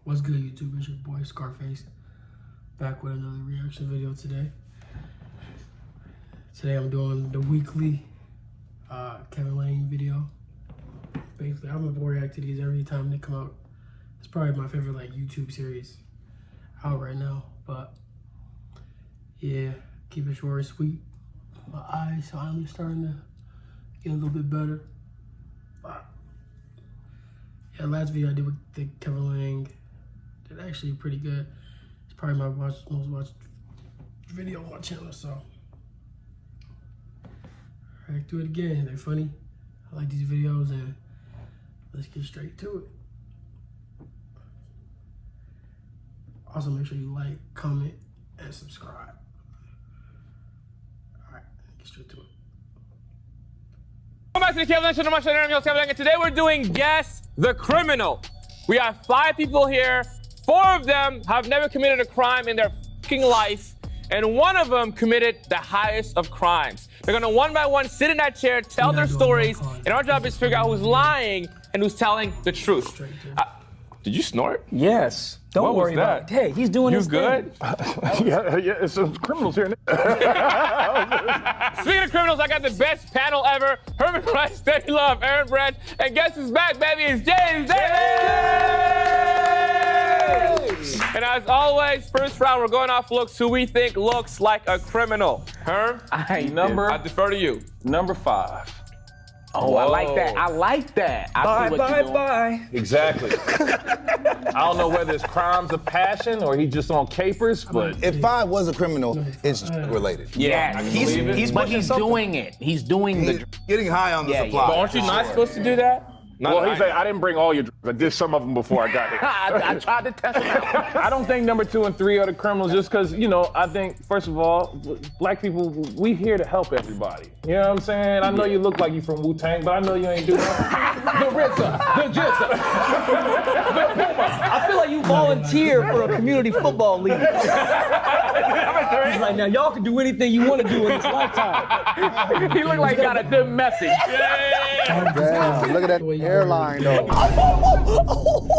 What's good, YouTube? It's your boy Scarface, back with another reaction video today. Today I'm doing the weekly Kevin Langue video. Basically, I'm gonna react to these every time they come out. It's probably my favorite YouTube series out right now. But yeah, keep it short and sweet. My eyes finally starting to get a little bit better. Yeah, last video I did with the Kevin Langue did actually pretty good. It's probably my most watched video on my channel, so I do it again. They're funny. I like these videos, and let's get straight to it. Also, make sure you like, comment, and subscribe. All right, get straight to it. Welcome back to the Kevin Langue Show. My name is Kevin Langue, and today we're doing Guess the Criminal. We have 5 people here. 4 of them have never committed a crime in their fucking life, and 1 of them committed the highest of crimes. They're gonna one by one sit in that chair, tell their stories, and our job is to figure out who's lying and who's telling the truth. Did you snort? Yes. Don't worry about it. Hey, he's doing his good? yeah, some criminals here. Speaking of criminals, I got the best panel ever. Herman Price, Steady Love, Aaron Branch, and guess who's back, baby? It's James Davis! And as always, first round, we're going off looks. Who we think looks like a criminal. Herm? I defer to you. Number 5. Oh, whoa. I like that. I like that. Bye. Exactly. I don't know whether it's crimes of passion or he's just on capers, but if 5 was a criminal, it's related. Yeah, he's doing it. He's doing the getting high on the supply. But aren't you not supposed to do that? Well, he's like, I didn't bring all your drugs. I did some of them before I got here. I tried to test him out. I don't think number 2 and 3 are the criminals just because, I think, first of all, black people, we here to help everybody. You know what I'm saying? I know you look like you from Wu-Tang, but I know you ain't doing nothing. The RZA, the Jizza, the Puma. I feel like you volunteer for a community football league. He's like, now y'all can do anything you want to do in this lifetime. He looked like he got a good message. Damn, look at that hairline though.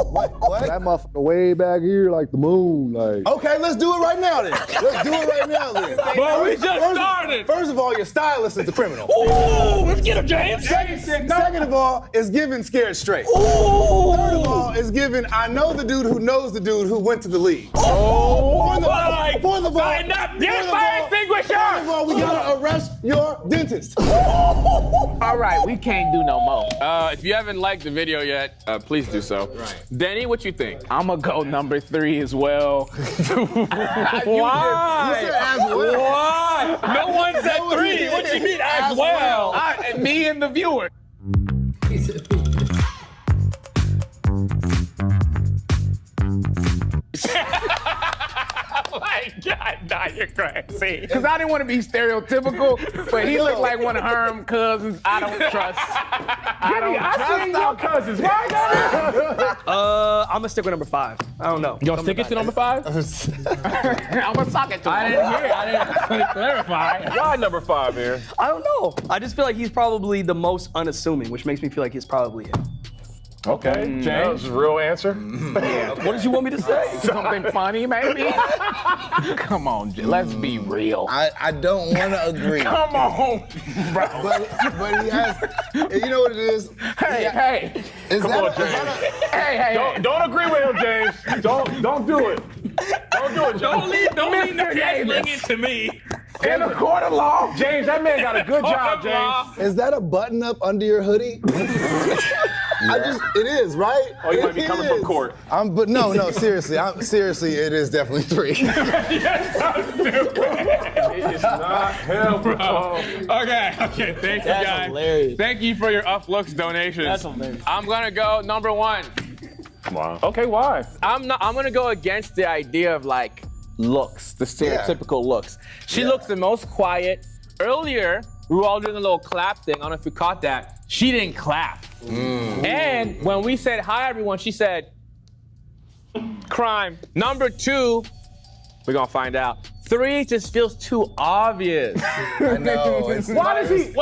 What? That motherfucker way back here like the moon. Okay, let's do it right now then. Let's do it right now then. But we just started. First of all, your stylist is the criminal. Ooh, let's get him, James. Second of all, it's giving scared straight. Ooh. Third of all, it's giving I know the dude who knows the dude who went to the league. Oh, Fourth of all, get fire extinguisher! Fourth of all, we gotta arrest your dentist. All right, we can't do no more. If you haven't liked the video yet, please do so. Right. Denny, what you think? I'm gonna go number 3 as well. Why? You said as well. Why? No one said 3. What you mean as well? Me and the viewer. Oh my God, nah, you're crazy. Because I didn't want to be stereotypical, but he looked like one of Herm's cousins I don't trust. I seen your cousins, right? I'm gonna stick with number 5. I don't know. You gonna stick it to number 5? I'm gonna sock it to him. I didn't hear it. I didn't clarify. Why number 5 here? I don't know. I just feel like he's probably the most unassuming, which makes me feel like he's probably him. Okay, James, real answer. Yeah. What did you want me to say? Something funny, maybe? Come on, let's be real. I don't want to agree. Come on, bro. But he has, you know what it is? Hey. Hey. Don't agree with him, James. Don't do it. Don't do it, James. Don't leave the Davis to me. In a court of law. James, that man got a good job, James. Is that a button up under your hoodie? It is, right? Oh, you might be coming from court. But no, seriously, it is definitely 3. Yes, I'm stupid. It is not him, bro. Okay, thank you guys. Hilarious. Thank you for your looks donations. That's hilarious. I'm gonna go number 1. Wow. Okay, why? I'm gonna go against the idea of looks, the stereotypical looks. She looks the most quiet. Earlier, we were all doing a little clap thing. I don't know if you caught that. She didn't clap. And when we said hi everyone, she said, crime. Number 2, we're gonna find out. 3 just feels too obvious. I know. Why does he?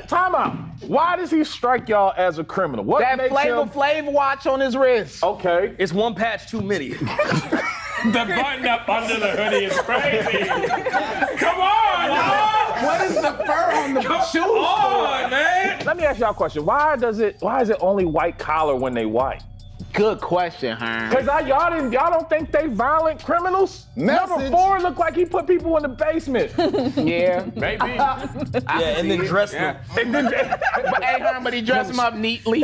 Time out. Why does he strike y'all as a criminal? What That makes Flavor him... Flav watch on his wrist. Okay. It's one patch too many. The button up under the hoodie is crazy. Come on, y'all. What is the fur on the shoes? Come on, man. Let me ask y'all a question. Why is it only white collar when they white? Good question, Herm. Cause y'all don't think they violent criminals? Number Message. 4 looked like he put people in the basement. Yeah. Maybe. Yeah, and then dress them. And then, But hey, Herm, but he dressed him up neatly.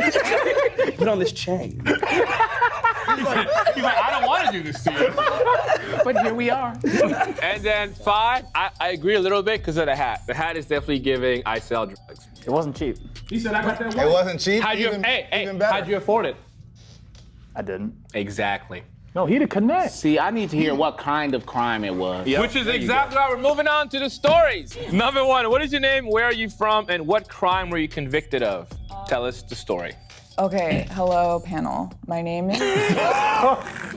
Put on this chain. He's like, I don't want to do this to you. But here we are. And then 5, I agree a little bit because of the hat. The hat is definitely giving I sell drugs. It wasn't cheap. He said I got that It wasn't cheap. How'd you, even better. how'd you afford it? I didn't. Exactly. no, he the connect. See, I need to hear what kind of crime it was. Which is exactly why we're moving on to the stories. Number 1, what is your name, where are you from, and what crime were you convicted of? Tell us the story. Okay, hello panel. My name is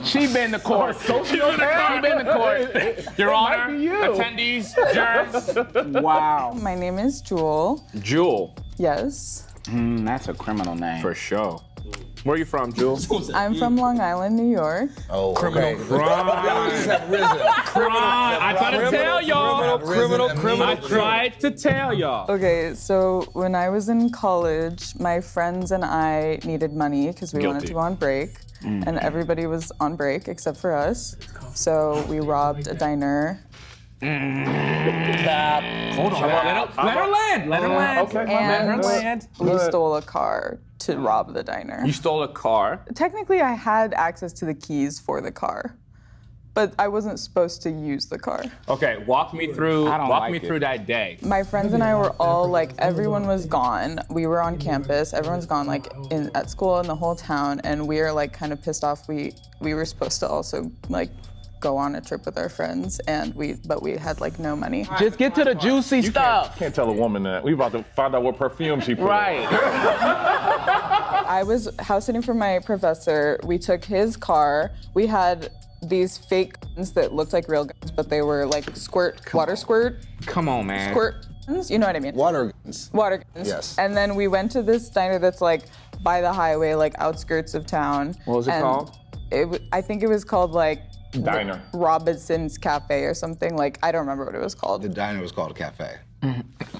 She been to court. She been to court. Your Honor, be you. attendees, jurors. Wow. my name is Jewel. Jewel, Yes. That's a criminal name. for sure. Where are you from, Jewel? I'm from Long Island, New York. Oh, okay. Crime. Have risen. I tried to tell y'all. Criminal. I tried to tell y'all. Okay, so when I was in college, my friends and I needed money because we wanted Guilty. to go on break. And everybody was on break except for us. So we robbed a diner. Hold on. Let her land. Let her land. Okay, my And man. we stole a car to rob the diner. You stole a car. Technically, I had access to the keys for the car, but I wasn't supposed to use the car. Okay, walk me through. I don't Walk like me it. through that day. My friends and I were all like, everyone was gone. We were on campus. Everyone's gone, like at school in the whole town, and we are like kind of pissed off. We were supposed to also like go on a trip with our friends, but we had like no money. Just get to the juicy stuff. Can't tell a woman that. We about to find out what perfume she put on. Right. I was house sitting for my professor. We took his car. We had these fake guns that looked like real guns, but they were like water squirt Come on, man. guns. You know what I mean? Water guns. Water guns. Yes. And then we went to this diner that's like by the highway, like outskirts of town. What was it called? I think it was called like Diner. Robinson's Cafe or something. Like I don't remember what it was called. The diner was called a cafe.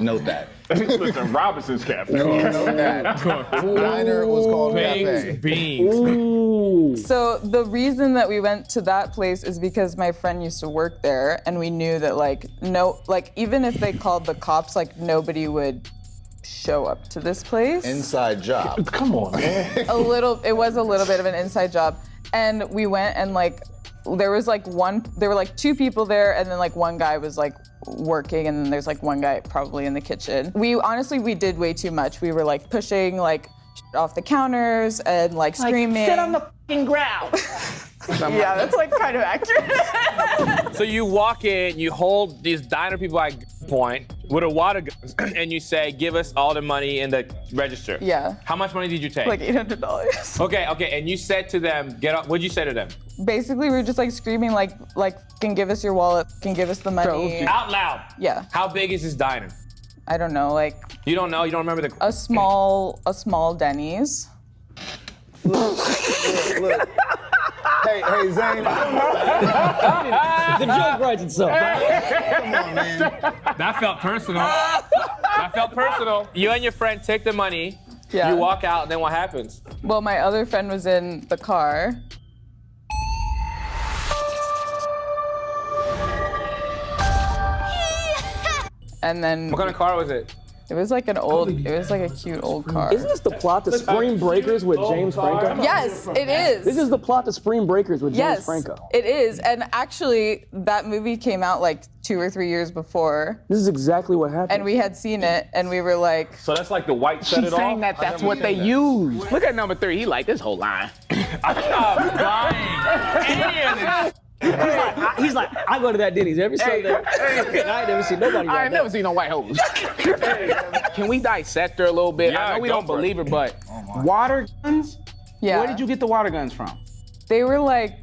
Note that. Listen, Robinson's Cafe. Note that. Diner was called cafe. Beans. So the reason that we went to that place is because my friend used to work there, and we knew that even if they called the cops, like nobody would show up to this place. Inside job. Come on, man. It was a little bit of an inside job, and we went and like there were like 2 people there, and then like one guy was like working, and then there's like one guy probably in the kitchen. We did way too much. We were like pushing like off the counters and like screaming. Sit on the fucking ground. Yeah, that's like kind of accurate. So you walk in, you hold these diner people at gunpoint with a water gun, and you say, "Give us all the money in the register." Yeah. How much money did you take? Like $800. Okay, and you said to them, "Get up." What'd you say to them? Basically, we were just like screaming, like, can give us your wallet, can give us the money. Out loud. Yeah. How big is this diner? I don't know, like You don't know. You don't remember the. a small Denny's. Look. Hey, Zane. The joke writes itself. Come on, man. That felt personal. That felt personal. You and your friend take the money. Yeah. You walk out, and then what happens? Well, my other friend was in the car. And then What kind of car was it? it was like a cute old car. Isn't this the plot to Spring Breakers with James Franco? Yes, it is. This is the plot to Spring Breakers with James Yes, Franco. it is. And actually, that movie came out like 2 or 3 years before, This is exactly what happened. and we had seen it, and we were like, So that's like the white set She's it saying off? that that's what they use. Look at number 3. He like this whole line. I'm not buying any of this. He's like, I go to that Denny's every Sunday. And I ain't never seen nobody I like ain't that. never seen no white hoes. Can we dissect her a little bit? Yeah, I know we go don't for it. believe her, but water guns? yeah. Where did you get the water guns from? They were like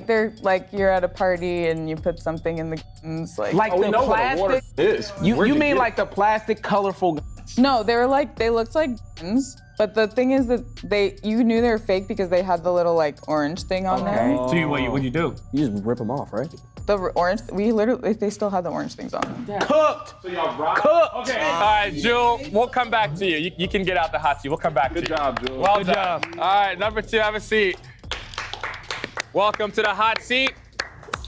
they're like you're at a party and you put something in the guns, like Like We the know what a water plastic? is. You Where'd mean get like the plastic colorful guns? No, they looked like guns, but the thing is that you knew they were fake because they had the little like orange thing on there. So what'd you do? You just rip them off, right? The orange, they still had the orange things on them. Cooked. So y'all rock? Cooked. Okay. All right, Jewel, we'll come back to you. You can get out the hot seat. We'll come back to you. Good job, Jewel. Well done. All right, number 2, have a seat. Welcome to the hot seat.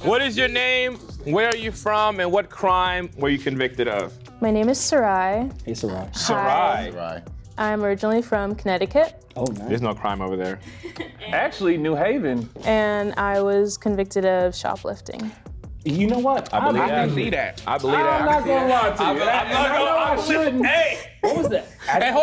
What is your name? Where are you from? And what crime were you convicted of? My name is Sarai. Hey, Sarai. Sarai. Right. I'm originally from Connecticut, Oh, nice. There's no crime over there. Actually, New Haven. and I was convicted of shoplifting. You know what? I believe I that. can see that. I believe I'm that. not gonna lie to you. I'm not gonna I shouldn't. Hey, What was that?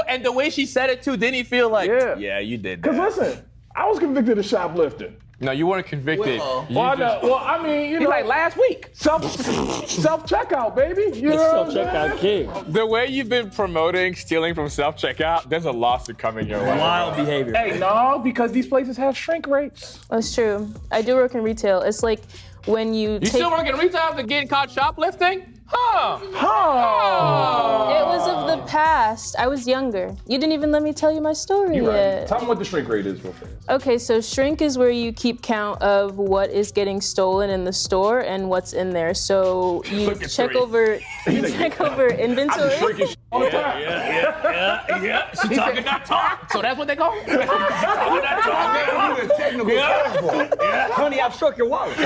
and the way she said it too, didn't he feel like, Yeah. you did Cause that? listen, I was convicted of shoplifting. No, you weren't convicted. Well, You Well, I just- know. Well, I mean, you He's know, like last week. self checkout, baby. You know what I'm saying? Self-checkout king. The way you've been promoting stealing from self-checkout, there's a lawsuit coming your way. Wild behavior. Hey, no, because these places have shrink rates. That's true. I do work in retail. It's like when you You still work in retail after getting caught shoplifting? Huh. It was of the past. I was younger. You didn't even let me tell you my story You're right. yet. Tell them what the shrink rate is real fast. Okay, so shrink is where you keep count of what is getting stolen in the store and what's in there. So you Look at check three. over inventory. Shrinking all the time. Yeah. She talking that talk. So that's what they call it? Honey, I've struck your wallet.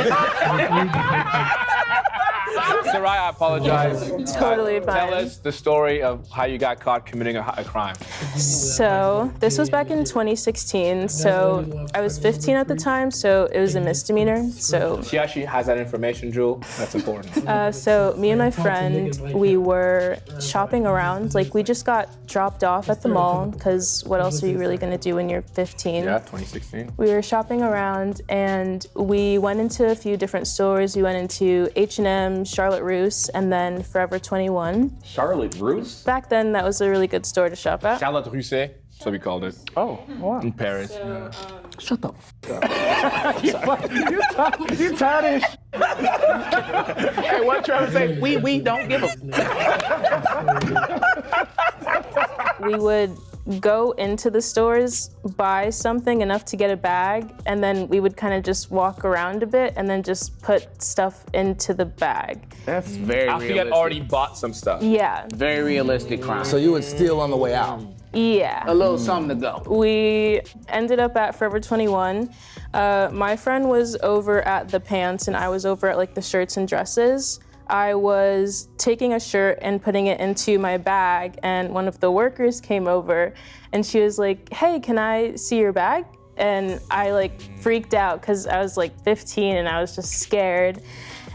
Sarai, I apologize. Totally fine. Tell us the story of how you got caught committing a crime. So this was back in 2016. So I was 15 at the time, so it was a misdemeanor. So She actually has that information, Jewel. That's important. so me and my friend, we were shopping around. Like we just got dropped off at the mall because what else are you really gonna do when you're 15? Yeah, 2016. We were shopping around and we went into a few different stores. We went into H&M, Charlotte Russe, and then Forever 21. Charlotte Russe? Back then, that was a really good store to shop at. Charlotte Russe, that's what we called it. Oh, wow. In Paris. Shut the You tired of this? Hey, what Trevor say? We don't give a. We would go into the stores, buy something enough to get a bag, and then we would kind of just walk around a bit and then just put stuff into the bag. That's very After you realistic. had already bought some stuff. Yeah, Very realistic crime. So you would steal on the way out. yeah. a little something to go. We ended up at Forever 21. My friend was over at the pants and I was over at like the shirts and dresses. I was taking a shirt and putting it into my bag and one of the workers came over and she was like, "Hey, can I see your bag?" And I like freaked out because I was like 15 and I was just scared.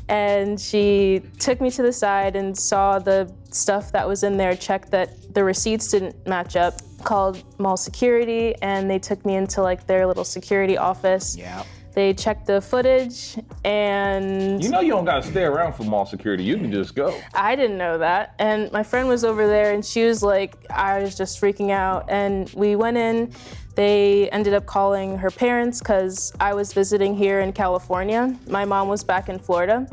And she took me to the side and saw the stuff that was in there, checked that the receipts didn't match up, called mall security, and they took me into like their little security office. Yeah. They checked the footage and You know you don't gotta stay around for mall security. You can just go. I didn't know that. And my friend was over there and she was like, I was just freaking out. And we went in, they ended up calling her parents because I was visiting here in California. My mom was back in Florida.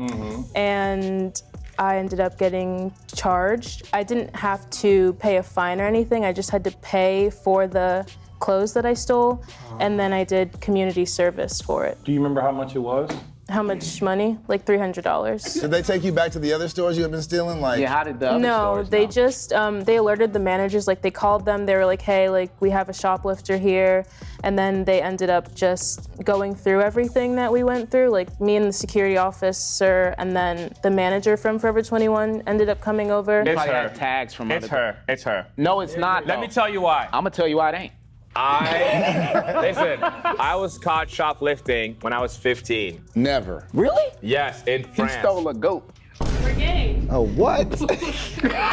And I ended up getting charged. I didn't have to pay a fine or anything. I just had to pay for the clothes that I stole. And then I did community service for it. Do you remember how much it was? How much money? Like $300. Did they take you back to the other stores you had been stealing? Like, Yeah, how did the other No, stores they know? just they alerted the managers. Like they called them. They were like, "Hey, like we have a shoplifter here," and then they ended up just going through everything that we went through. Like me and the security officer, and then the manager from Forever 21 ended up coming over. It's Probably her. had tags from It's other. her. It's her. No, it's not. Let me tell you why. I'm gonna tell you why it ain't. Listen, I was caught shoplifting when I was 15. never. Really? Yes, in He France. stole a goat. Oh, what?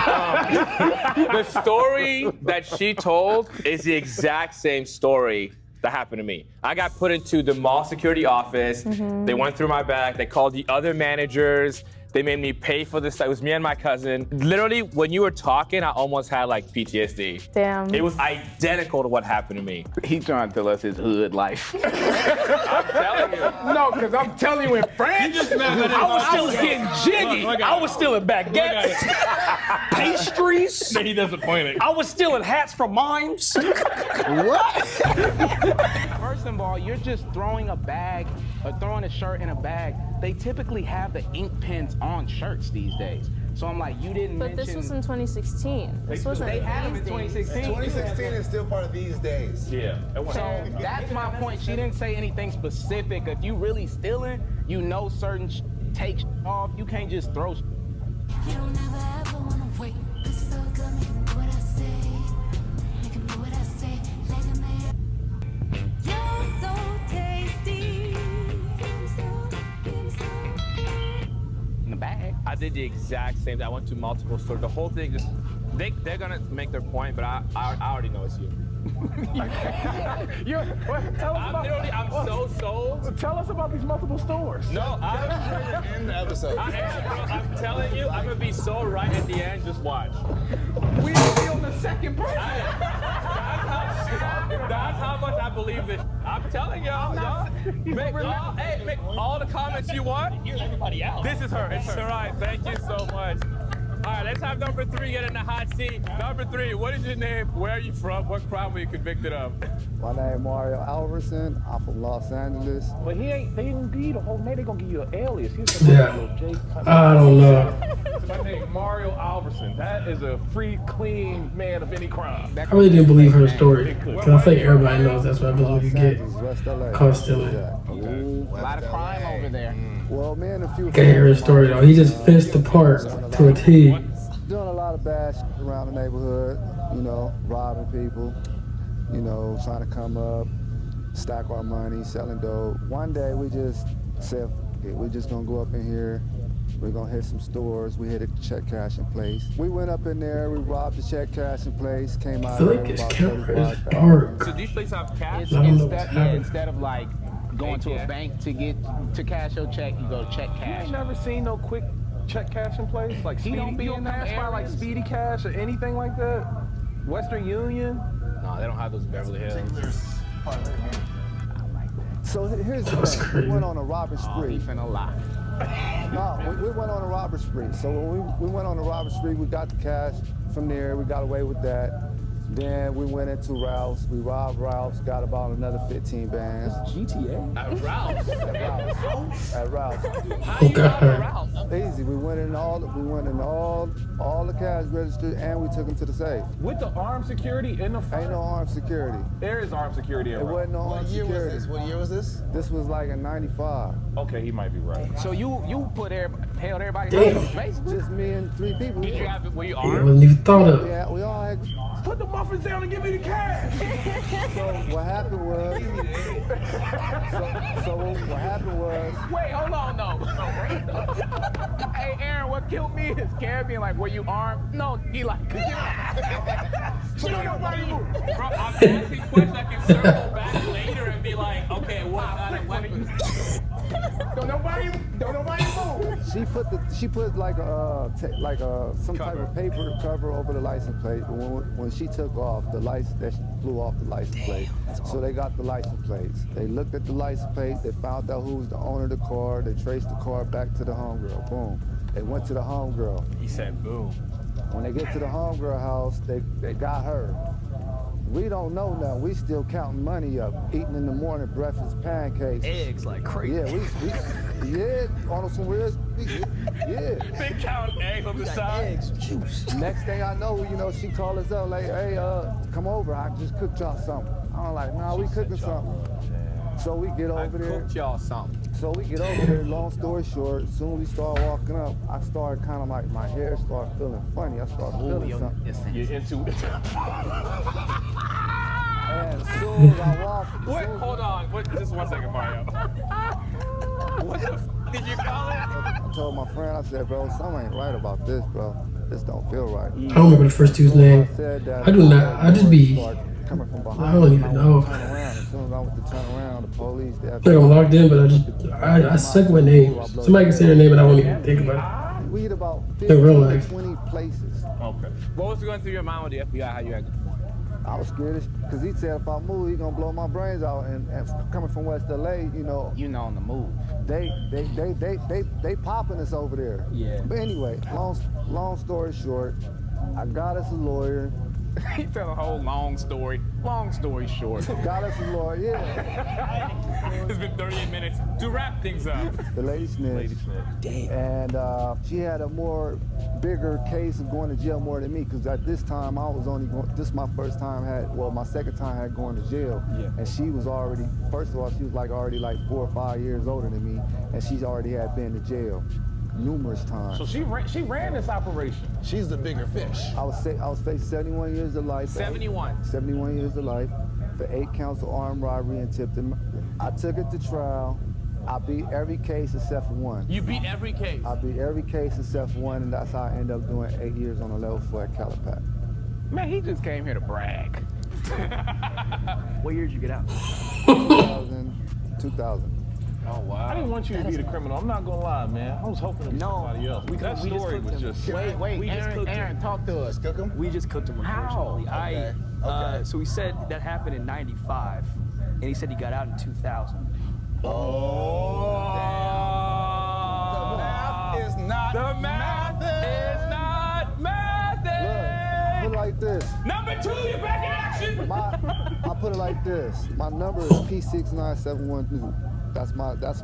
The story that she told is the exact same story that happened to me. I got put into the mall security office. They went through my bag. They called the other managers. They made me pay for this. It was me and my cousin. Literally, when you were talking, I almost had like PTSD. Damn. It was identical to what happened to me. He trying to tell us his hood life. I'm telling you. No, because I'm telling you, in France, I was still getting jiggy. I was still in baguettes, pastries. He disappointed. I was stealing hats from mimes. What? First of all, you're just throwing a bag or throwing a shirt in a bag. They typically have the ink pens on shirts these days. So I'm like, you didn't But mention... this was in 2016. This wasn't They had them in these days. 2016. 2016 is still part of these days. Yeah. So that's my point. She didn't say anything specific. If you really stealing, you know certain take off. You can't just throw. You don't ever ever wanna wait. It's so good, make 'em do what I say. Make 'em do what I say. Let 'em hear. You're so tasty. In the bag. I did the exact same thing. I went to multiple stores. The whole thing just, they're gonna make their point, but I already know it's you. I'm so sold. Tell us about these multiple stores. No, In the episode. I'm telling you, I'm gonna be so right at the end. Just watch. We on the second person. That's how much I believe this. I'm telling y'all, make all the comments you want. Here's everybody out. This is her. It's her. All right, thank you so much. All right, let's have number 3 get in the hot seat. Number 3, what is your name? Where are you from? What crime were you convicted of? My name is Mario Alverson. I'm from Los Angeles. But they didn't give you the whole name. They gonna give you an alias. Yeah. I don't know. My name Mario Alverson. That is a free, clean man of any crime. I really didn't believe her story. Because I think everybody knows that's what I believe you get. West LA. Caught stealing. A lot of crime over there. Well, me and a few. Can't hear his story though. He just finished the part to a T. Doing a lot of bad shit around the neighborhood, you know, robbing people, you know, trying to come up, stack our money, selling dope. One day we just said, okay, we're just gonna go up in here, we're gonna hit some stores. We hit a check cashing place. We went up in there, we robbed the check cashing place, came out I feel there like with this about camera is 35,000. dark. So these places have cash? I don't know what's happening. Instead of like going to a bank to cash your check, you go check You cash. ain't never seen no quick check cashing place like Speedy. don't be You in don't them pass by like areas? Speedy Cash or anything like that. Western Union. No, they don't have those in Beverly Hills. So here's the That's thing, crazy. we went on a robbery spree. Beef and a lot. No, we went on a robbery spree. So when we went on a robbery spree, we got the cash from there. We got away with that. Then we went into Ralph's. We robbed Ralph's, got about another 15 bands. GTA. At Ralph's. At Ralph's. How you rob a Ralph's? Easy. We went in all the cash registers and we took them to the safe. With the armed security in the front. Ain't no armed security. There is armed security It around. wasn't no armed security. What year was this? This was like in '95. Okay, he might be right. So you held everybody Damn. basically. Just me and 3 people. Did you have it? Were you It armed? wasn't even thought of. Yeah, we all had. Put the muffins down and give me the cash. So what happened was. So what happened was. Wait, hold on, no. Hey, Aaron, what killed me is Carrie being like, were you armed? No, he like, nobody move. Bro, I'm asking questions I can circle back later and be like, okay, what kind of weapons? Don't nobody move. She put like some type of paper cover over the license plate. When she took off, the license that flew off the license plate. So they got the license plates. They looked at the license plate. They found out who was the owner of the car. They traced the car back to the homegirl. Boom. They went to the homegirl. He said, boom. When they get to the homegirl house, they got her. We don't know now. We still counting money up, eating in the morning breakfast pancakes. Eggs like crazy. Yeah, on some weird. Yeah. They count eggs on the side. Eggs, juice. Next thing I know, she called us up like, hey, come over. I just cooked y'all something. I'm like, nah, we cooking something. So we get over there. Cooked y'all something. So we get over there, long story short, as soon as we start walking up, I started kind of like, my hair started feeling funny. I started feeling something. You're into it. And as soon as I walked, Wait, hold on. Just 1 second, Mario. What the f did you call it? I told my friend, I said, bro, something ain't right about this, bro. This don't feel right. I don't remember the first dude's name. I do not. I just be. Coming from behind. I don't even know. Turn around. As soon as I went to turn around, the police. I think I'm logged in, but I suck with names. Somebody can say their name, and I won't even think about it. We hit about The real 15 life. to 20 places. Okay. What was going through your mind with the FBI? How you acted? I was scared because he said if I move, he gonna blow my brains out. And coming from West LA, You know on the move. they popping us over there. Yeah. But anyway, long story short, I got us a lawyer. He tell a whole long story. Long story short. Got us a lawyer, yeah. It's been 38 minutes to wrap things up. The lady snitched. And she had a bigger case of going to jail more than me, because at this time I was only going, this is my first time my second time had going to jail. Yeah. And she was already, first of all, she was already 4 or 5 years older than me, and she's already had been to jail numerous times. So she ran this operation. She's the bigger fish. I was facing 71 years of life. 71. 71 years of life for 8 counts of armed robbery and tipped him. I took it to trial. I beat every case except for one. You beat every case. I beat every case except for one, and that's how I ended up doing 8 years on a level 4 at Calipat. Man, he just came here to brag. What year did you get out? 2000. Oh wow. I didn't want you to be the criminal. I'm not gonna lie, man. I was hoping it was somebody else. That story was just. Wait, Aaron, talk to us. Cook him? We just cooked him, unfortunately. How? Okay. So he said that happened in 95, and he said he got out in 2000. The math is not The math is not math. Look, put it like this. Number 2, you're back in action. I put it like this. My number is P69712. That's my. What was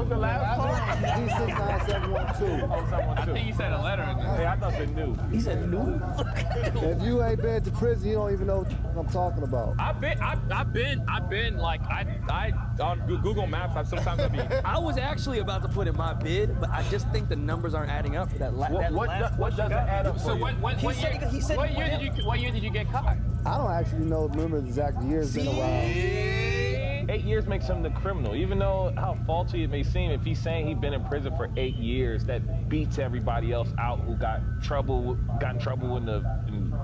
the last part? P69712. I think you said a letter in there. Hey, I thought they knew. He said new. If you ain't been to prison, you don't even know what I'm talking about. I've been like I on Google Maps. I've sometimes I'll be. I was actually about to put in my bid, but I just think the numbers aren't adding up for that. What doesn't add up So for you? what year did you get caught? I don't actually remember the exact years. Been a while. 8 years makes him the criminal. Even though how faulty it may seem, if he's saying he's been in prison for 8 years, that beats everybody else out who got in trouble in the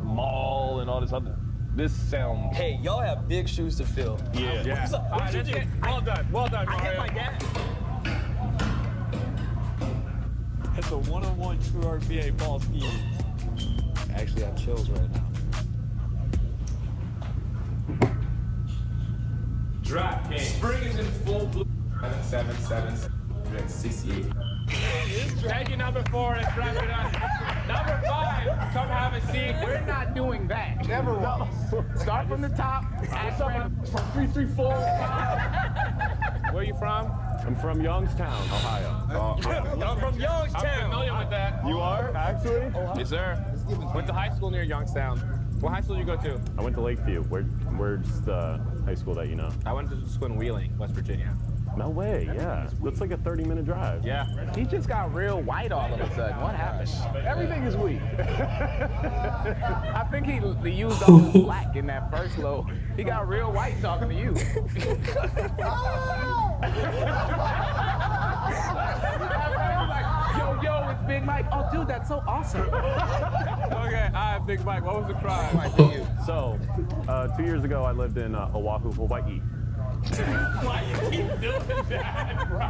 mall and all this other. This sounds. Hey, y'all have big shoes to fill. Yeah. All right, that's it. Well done, I Mario. hit my dad. That's a one-on-one true RBA ball scheme. Actually, I have chills right now. Draft game. Spring is in full bloom. 768. Thank you, number 4. Let's wrap it up. Number 5, come have a seat. We're not doing that. Never was. Start from the top. Ask random. From 334. Where are you from? I'm from Youngstown, Ohio. I'm from I'm Youngstown. familiar with that. You are actually? Yes, sir. Went to high school near Youngstown. What high school did you go to? I went to Lakeview. Where's the high school that you know? I went to school in Wheeling, West Virginia. No way, yeah. That's like a 30-minute drive. Yeah. He just got real white all of a sudden. What happened? Everything is weak. I think he used all his black in that first low. He got real white talking to you. Yo, it's Big Mike. Oh, dude, that's so awesome. Okay, all right, Big Mike, what was the crime? So, 2 years ago, I lived in Oahu, Hawaii. Why you keep doing that, bro?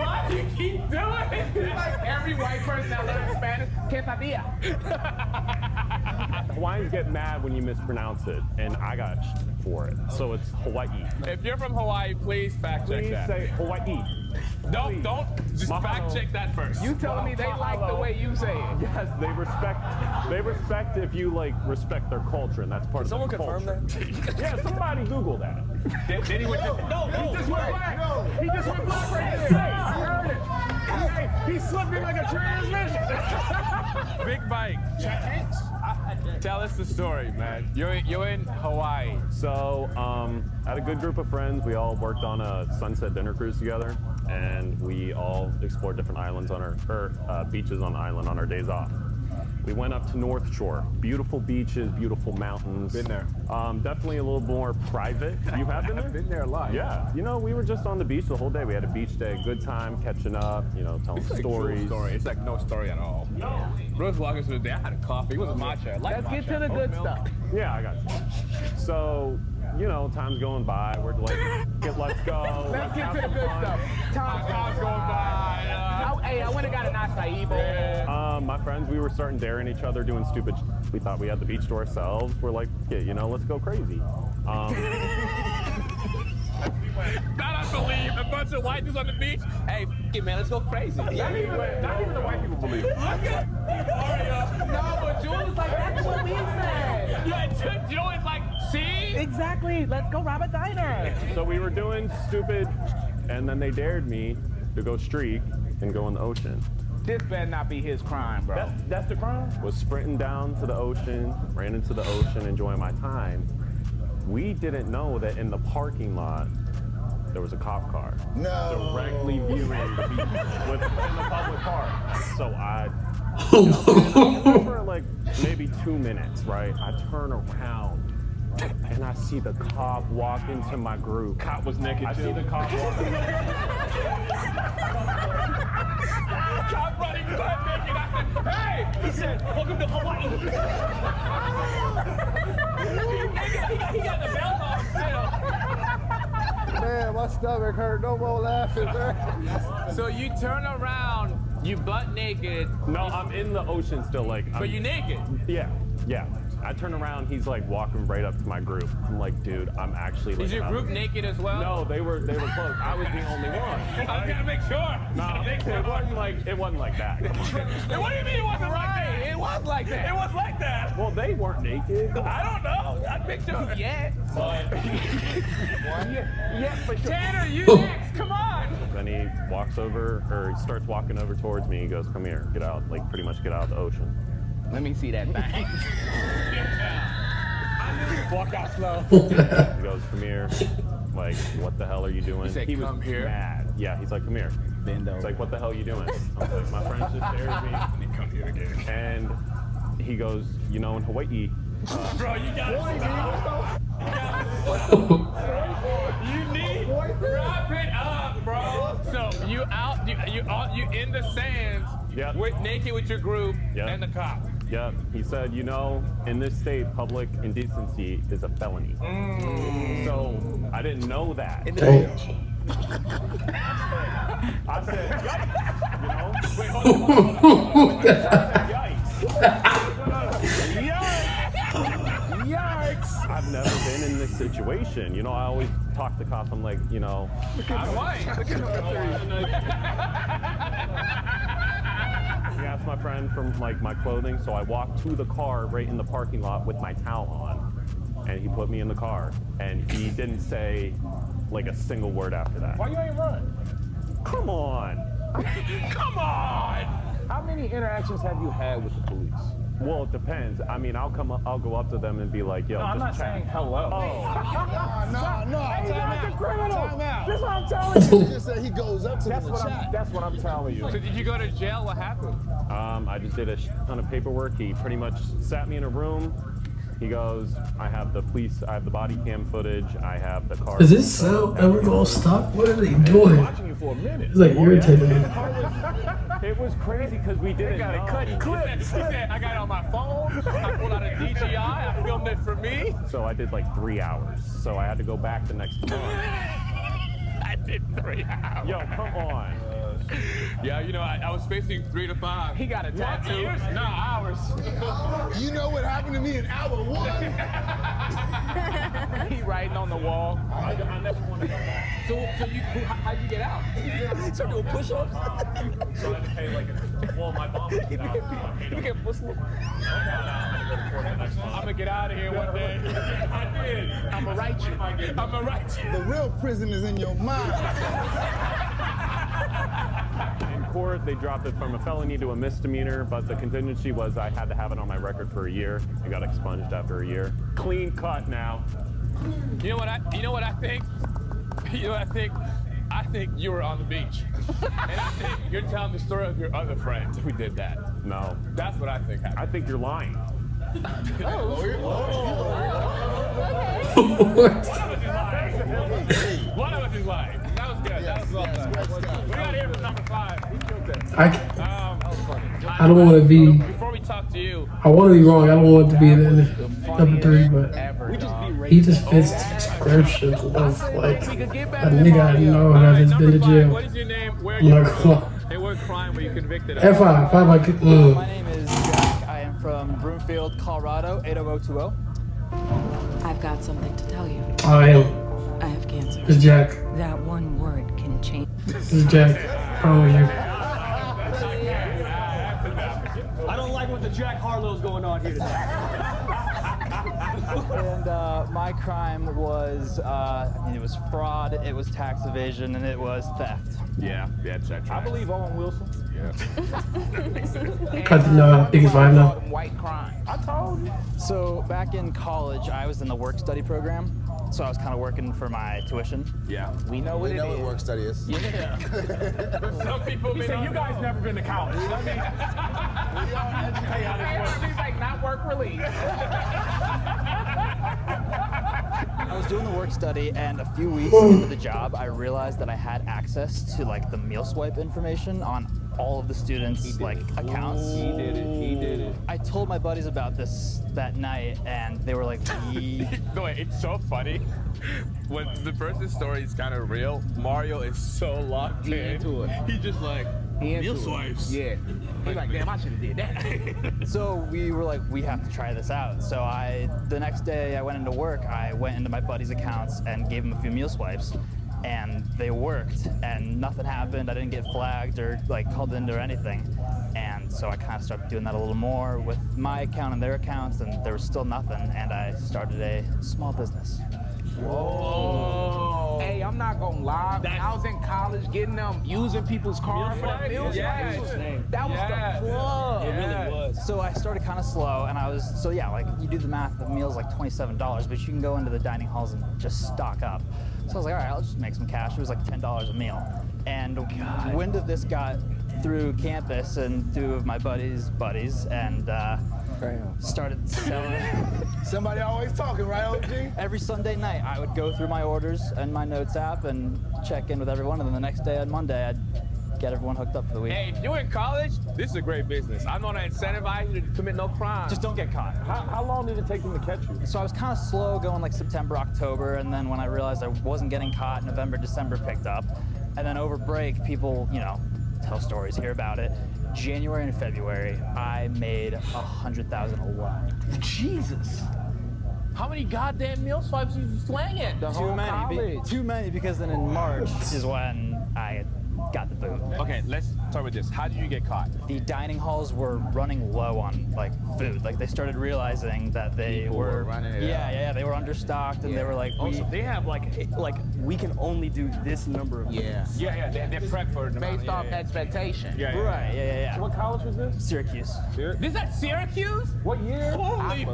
Why you keep doing that? Like every white person that learns Spanish, quesadilla. Hawaiians get mad when you mispronounce it, and I got for it. So it's Hawaii. If you're from Hawaii, please fact check Please that. say Hawaii. Don't just Mahalo. fact check that first. You telling me they like the way you say it? Yes, they respect if you respect their culture, and that's part of Someone their confirm culture. that? Yeah, somebody Google that. Then he went to, He just went black. He just went black right there. Hey, I heard it. Hey, he slipped in like a transmission. Big Mike. Tell us the story, man. You're in Hawaii. So, I had a good group of friends. We all worked on a sunset dinner cruise together, and we all explored different islands on beaches on the island on our days off. We went up to North Shore. Beautiful beaches, beautiful mountains. Been there. Definitely a little more private. You have been there? I've been there a lot. Yeah. We were just on the beach the whole day. We had a beach day, good time, catching up, telling It's like stories. true story. It's like no story at all. No. Bruce walking through the day. I had a coffee. It was a matcha. Let's get to the good stuff. Yeah, I got you. So, time's going by. We're like, let's go. Let's get to the good stuff. Time's going by. Hey, I went and got an acai bowl. My friends, we were starting daring each other, doing stupid. We thought we had the beach to ourselves. We're like, yeah, you know, let's go crazy. That I believe. A bunch of white dudes on the beach. Hey, man, let's go crazy. Not even the white people believe it. No, but Julian's like, that's what we said. Yeah, Julian's like, see? Exactly. Let's go rob a diner. So we were doing stupid, and then they dared me to go streak and go in the ocean. This better not be his crime, bro. That's the crime? Was sprinting down to the ocean, ran into the ocean, enjoying my time. We didn't know that in the parking lot, there was a cop car. No. Directly viewing the beach in the public park. So I for like maybe 2 minutes, right? I turn around and I see the cop walk into my group. Cop was naked I too. see the cop walking. Cop running butt naked. I said, hey! He said, welcome to Hawaii. he got the belt on still. Man, my stomach hurt. No more laughing, man. So you turn around, you butt naked. No, I'm in the ocean still, like. But you naked. Yeah. I turn around, he's like walking right up to my group. I'm like, dude, I'm actually like. Is your group naked as well? No, they were close. I was the only one. I gotta make sure. No, it wasn't like that. What do you mean it wasn't like that? It was like that. It was like that. Well, they weren't naked. I don't know. I picked you. Yeah. Yeah, for sure. Tanner, you next. Come on. Then he walks over, or he starts walking over towards me. He goes, come here, get out, like pretty much get out of the ocean. Let me see that thing. Walk out slow. He goes, come here. Like, what the hell are you doing? He said, was come here. mad. Yeah, he's like, come here. Bend over. It's like, what the hell are you doing? I'm like, my friends just dared me. Come here again. And he goes, you know, in Hawaii. Bro, you got it. You need to wrap it up, bro. So you in the sands, naked with your group and the cop. Yep. He said, you know, in this state, public indecency is a felony. So I didn't know that. I said, yikes. You know? Wait, hold on. Yikes. Yikes. I've never been in this situation. You know, I always talk to cops. I'm like, you know. I'm white. He asked my friend for like my clothing, so I walked to the car right in the parking lot with my towel on, and he put me in the car, and he didn't say like a single word after that. Why you ain't run? Come on. Come on. How many interactions have you had with the police? Well, it depends. I mean, I'll go up to them and be like, yo, No, I'm not just chat. saying hello. No. He's not the criminal. Time out. That's what I'm telling you. He just said he goes up to them and chat. That's what I'm telling you. So did you go to jail? What happened? I just did a ton of paperwork. He pretty much sat me in a room. He goes, I have the body cam footage. I have the car. Is this sound ever gonna stop? What are they doing? Watching you for a minute. It's like irritating me. It was crazy because we didn't know. Cut clips. He said, I got it on my phone. I pulled out a DJI. I filmed it for me. So I did like 3 hours. So I had to go back the next month. I did 3 hours. Yo, come on. Yeah, you know, I was facing 3 to 5. He got a tattoo. No, hours. You know what happened to me in hour 1? He writing on the wall. I never want to go back. So how'd you get out? So do a push-up? So I had to pay like my mom. You get push-up. I'm gonna get out of here one day. I did. I'm gonna write you. I'm gonna write you. The real prison is in your mind. In court, they dropped it from a felony to a misdemeanor, but the contingency was I had to have it on my record for a year. I got expunged after a year. Clean cut now. You know what I think? You know what I think? I think you were on the beach. And I think you're telling the story of your other friends who did that. No. That's what I think happened. I think you're lying. One of us is lying. That was good. That was well done. We got here from number 5. I don't want to be. Before we talk to you, I want to be wrong. I don't want to be the number 3, but he just fits the description of like a nigga I know that has been to jail. what is your name? Where are I'm you not from? gonna lie. Hey, crime were you convicted of? F5, 5 like, My name is Jack. I am from Broomfield, Colorado, 80020. I've got something to tell you. I am. I have cancer. It's Jack. That one word can change. This is Jack. Probably you. I don't like what the Jack Harlow's going on here today. And my crime was, it was fraud, it was tax evasion, and it was theft. Yeah, check. I believe Owen Wilson. Yeah. Cut the biggest vibe now. White crime. I told you. So back in college, I was in the work study program. So I was kind of working for my tuition. Yeah. We know what We it know is. what work study is. Yeah. Some people He may said, not you guys know. never been to college. I mean, we all educate how this works. He's like, not work release. I was doing the work study, and a few weeks into the job, I realized that I had access to like the meal swipe information on all of the students' like accounts. He did it. I told my buddies about this that night, and they were like, No, wait, it's so funny. When the person's story is kind of real, Mario is so locked in. into it. He just like, meal into it. swipes. Yeah. He's like, damn, I should have did that. So we were like, we have to try this out. So the next day I went into work, I went into my buddy's accounts and gave him a few meal swipes. And they worked, and nothing happened. I didn't get flagged or like called into or anything. And so I kind of started doing that a little more with my account and their accounts, and there was still nothing. And I started a small business. Whoa. Hey, I'm not gonna lie. When I was in college getting them, using people's cars for that meal Yeah. that was the plug. It really was. So I started kind of slow, and like you do the math, the meal's like $27, but you can go into the dining halls and just stock up. So I was like, all right, I'll just make some cash. It was like $10 a meal. And wind of this got through campus and through of my buddies, and started selling. Somebody always talking, right, OG? Every Sunday night, I would go through my orders and my notes app and check in with everyone, and then the next day on Monday, I'd get everyone hooked up for the week. Hey, if you're in college, this is a great business. I'm gonna incentivize you to commit no crime. Just don't get caught. How long did it take them to catch you? So I was kind of slow going like September, October, and then when I realized I wasn't getting caught, November, December picked up. And then over break, people, tell stories, hear about it. January and February, I made $100,000 alone. Jesus. How many goddamn meal swipes are you slanging? Too many, because then in March is when I got the boot. Okay, let's start with this. How did you get caught? The dining halls were running low on like food. Like they started realizing that they were running it yeah, they were understocked, and they were like, Also, they have like we can only do this number of Yeah. Yeah, they're prepped for it. Based off expectation. Yeah. right, yeah. What college was this? Syracuse. This is at Syracuse? What year? Holy,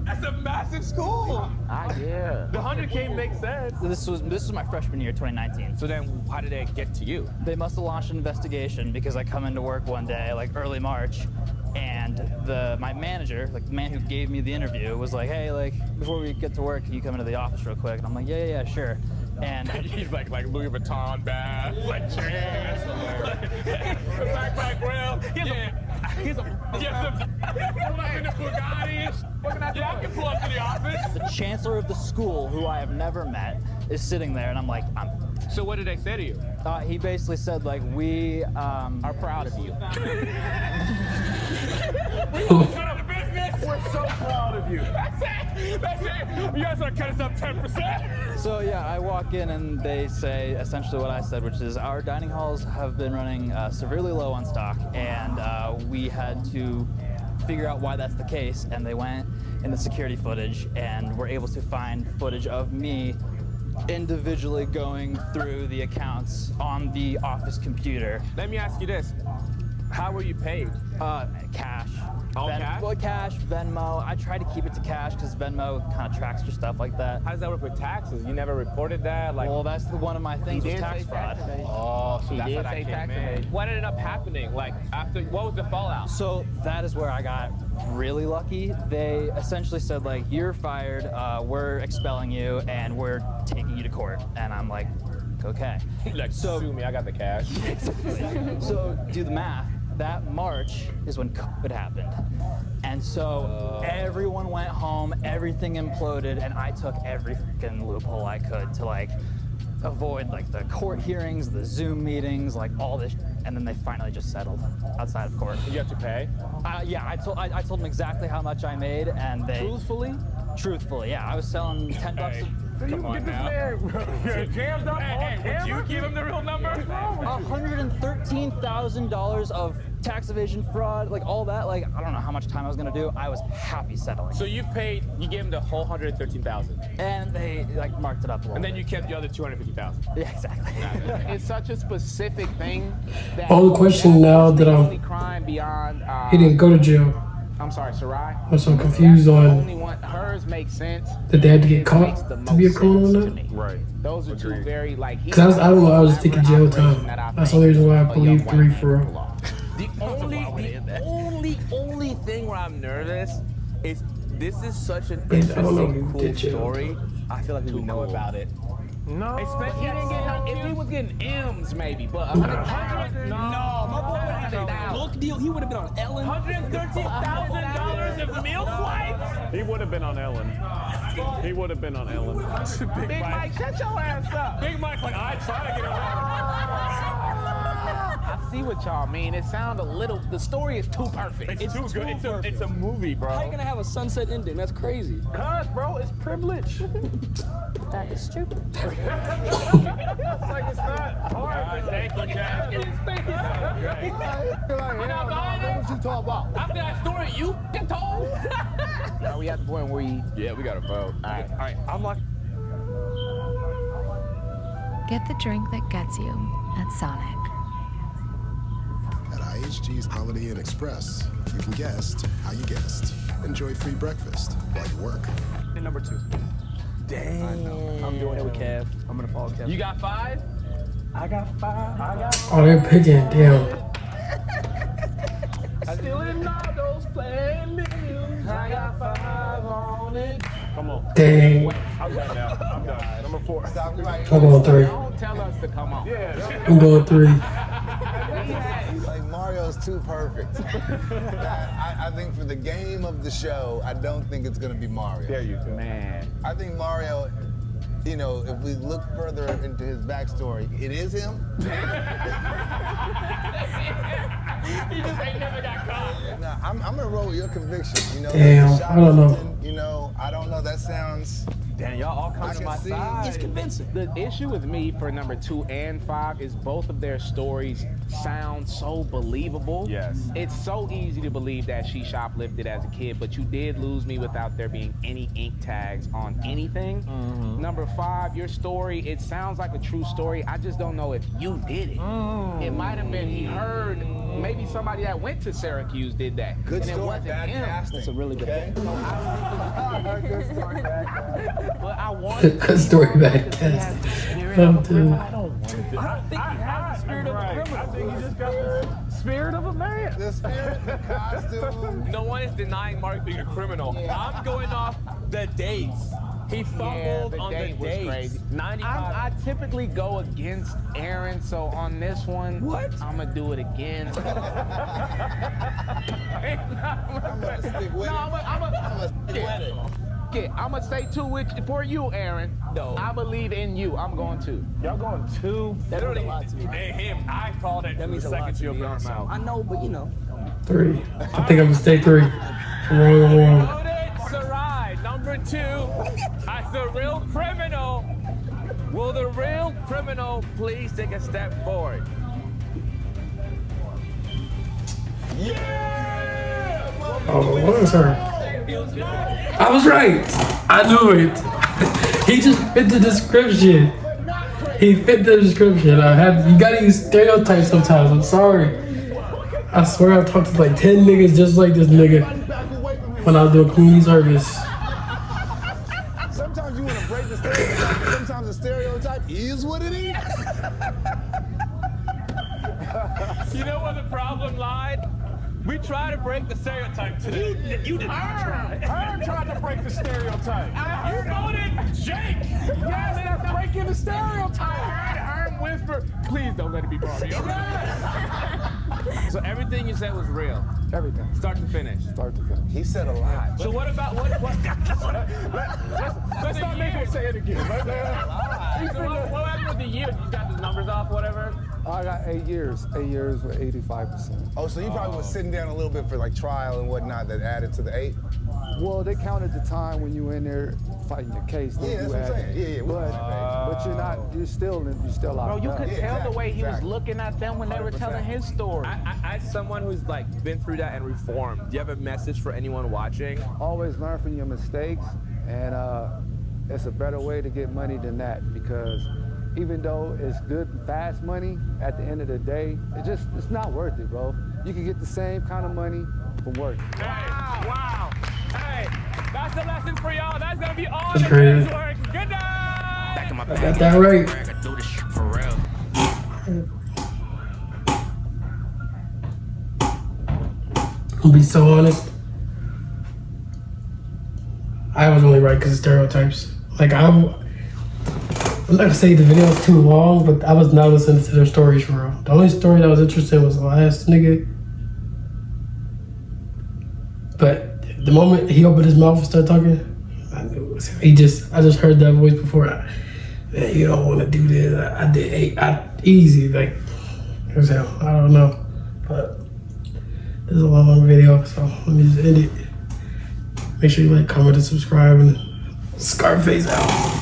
that's a massive school. Yeah. The 100K makes sense. This was my freshman year, 2019. So then, how did they get to you? They must have launched an investigation because I come into work one day, like early March, and my manager, like the man who gave me the interview, was like, "Hey, like before we get to work, can you come into the office real quick?" And I'm like, "Yeah, sure." And he's like Louis Vuitton bag, like chains, backpack grill. He's a Bugattis. Yeah, I can pull up to the office. the chancellor of the school, who I have never met, is sitting there, and I'm like, So what did they say to you? he basically said like, we Are proud of you. We're so proud of you. That's it. You guys are cutting us up 10%. So yeah, I walk in and they say essentially what I said, which is our dining halls have been running severely low on stock, and we had to figure out why that's the case. And they went in the security footage and were able to find footage of me individually going through the accounts on the office computer. Let me ask you this. How were you paid? Cash. All cash? Well, cash, Venmo. I try to keep it to cash because Venmo kind of tracks your stuff like that. How does that work with taxes? You never reported that? Well, that's one of my things was tax fraud. Oh, so that's did how that say came tax in. evasion. What ended up happening? Like, after, what was the fallout? So that is where I got really lucky. They essentially said like, you're fired, we're expelling you, and we're taking you to court. And I'm like, okay. Like, sue me, I got the cash. So do the math. That March is when COVID happened. And so everyone went home, everything imploded, and I took every freaking loophole I could to like, avoid like the court hearings, the Zoom meetings, like all this, and then they finally just settled outside of court. You have to pay? Yeah, I told them exactly how much I made, and they truthfully, yeah, I was selling $10. Come on now. You're jammed up on camera? Would you give him the real number? $113,000 of tax evasion, fraud, like all that. Like I don't know how much time I was gonna do. I was happy settling. So you gave him the whole $113,000, and they like marked it up a little. And then you kept the other $250,000. Yeah, exactly. It's such a specific thing that All the question now that only crime beyond. he didn't go to jail. I'm sorry, Sarai. I'm so confused on Only one. Hers makes sense. that they had to get caught to be a criminal or not. Right. Those are two very like. Because I don't know, I was just thinking jail time. That's the only reason why I believe 3 for real. The only thing where I'm nervous is this is such an interesting, cool story. I feel like we would know about it. No. Especially He didn't get no. If he was getting M's, maybe, but 100. No, my boy would have been a book deal. He would have been on Ellen. $113,000 of meal swipes. He would have been on Ellen. He would have been on Ellen. Big Mike, shut your ass up. Big Mike's like, I try to get around. I see what y'all mean. It sounds a little. The story is too perfect. It's too good. It's a movie, bro. How you gonna have a sunset ending? That's crazy. Cuz, bro, it's privilege. That is true. It's like it's not hard. Thank you, Chad. I'm not buying it. What you talking about? After that story you told. Are we at the point where we? Yeah, we got a vote. All right. I'm like. Get the drink that gets you at Sonic. At IHG's Holiday Inn Express, you can guest how you guest. Enjoy free breakfast while you work. And number 2. Dang. I know. I'm doing it with Kev. I'm gonna follow Kev. You got 5? I got 5. Oh, they're picking. Damn. Still in Nardo's playing millions. I got 5 on it. Come on. Dang. I'm done now. I'm done. Number 4. I'm going 3. Don't tell us to come on. Yeah. I'm going 3. Like Mario's too perfect. I think for the game of the show, I don't think it's gonna be Mario. There you go. Man. I think Mario, you know, if we look further into his backstory, it is him. He just ain't never got caught. Nah, I'm gonna roll with your conviction. You know, Damn, the I don't know. shoplifting, you know, I don't know. That sounds. Damn, y'all all come I to can my see. side. He's convincing. The issue with me for number 2 and 5 is both of their stories sound so believable. Yes. It's so easy to believe that she shoplifted as a kid, but you did lose me without there being any ink tags on anything. Number 5, your story, it sounds like a true story. I just don't know if you did it. It might have been he heard, maybe somebody that went to Syracuse did that. Good and it story, wasn't bad him. casting. That's a really good Okay? point. Good story, bad casting. But I wanted Good story, bad casting. I'm done. I don't think he has the spirit of a criminal. I think he just got the spirit of a man. The spirit, the costume. No one is denying Mark being a criminal. I'm going off the dates. He fumbled the on date the was dates. crazy. 95. I typically go against Aaron, so on this one, I'm gonna do it again. I'm gonna stick with it. I'm gonna stick with it. Okay, I'm gonna say 2 for you, Aaron. No. I believe in you. I'm going 2. Y'all going 2? That means a lot to me. Hey, him. I called it. That means a lot to me. Also. I know, but you know. 3. I think I'm gonna stay 3. I'm wrong. Voted Sarai, number 2, as the real criminal. Will the real criminal please take a step forward? Oh, what was her? I was right. I knew it. He just fit the description. He fit the description. You gotta use stereotypes sometimes. I'm sorry. I swear I've talked to like 10 niggas just like this nigga when I was doing community service. Sometimes you want to break the stereotype, but sometimes the stereotype is what it is. You know where the problem lied? We tried to break the stereotype today. You did not try. Herm tried to break the stereotype. You voted Jake. Yes, that's breaking the stereotype. Herm whisper, please don't let it be Mario. So everything you said was real. Everything. Start to finish. Start to finish. He said a lot. So what about what? Let's not make him say it again. What happened with the years? You got the numbers off, whatever? I got 8 years. 8 years with 85%. Oh, so you probably was sitting down a little bit for like trial and whatnot that added to the 8? Well, they counted the time when you were in there fighting your case. Yeah, that's what I'm saying. Yeah. But you're not. You're still out. Bro, you could tell the way he was exactly. looking at them when they were telling his story. As someone who's like been through that and reformed, do you have a message for anyone watching? Always learn from your mistakes, and it's a better way to get money than that, because even though it's good fast money, at the end of the day, it's not worth it, bro. You can get the same kind of money from work. Wow. Hey, that's the lesson for y'all. That's gonna be all That's the crazy. day's work. Good night. I got that right. I'll be so honest. I was only right because of stereotypes. Like I'm not gonna say the video was too long, but I was not listening to their stories for real. The only story that was interesting was the last nigga. But the moment he opened his mouth and started talking, I knew it was him. I just heard that voice before. Man, you don't want to do this. I did easy, like it was him. I don't know, but this is a long video, so let me just end it. Make sure you like, comment, and subscribe, and Scarface out.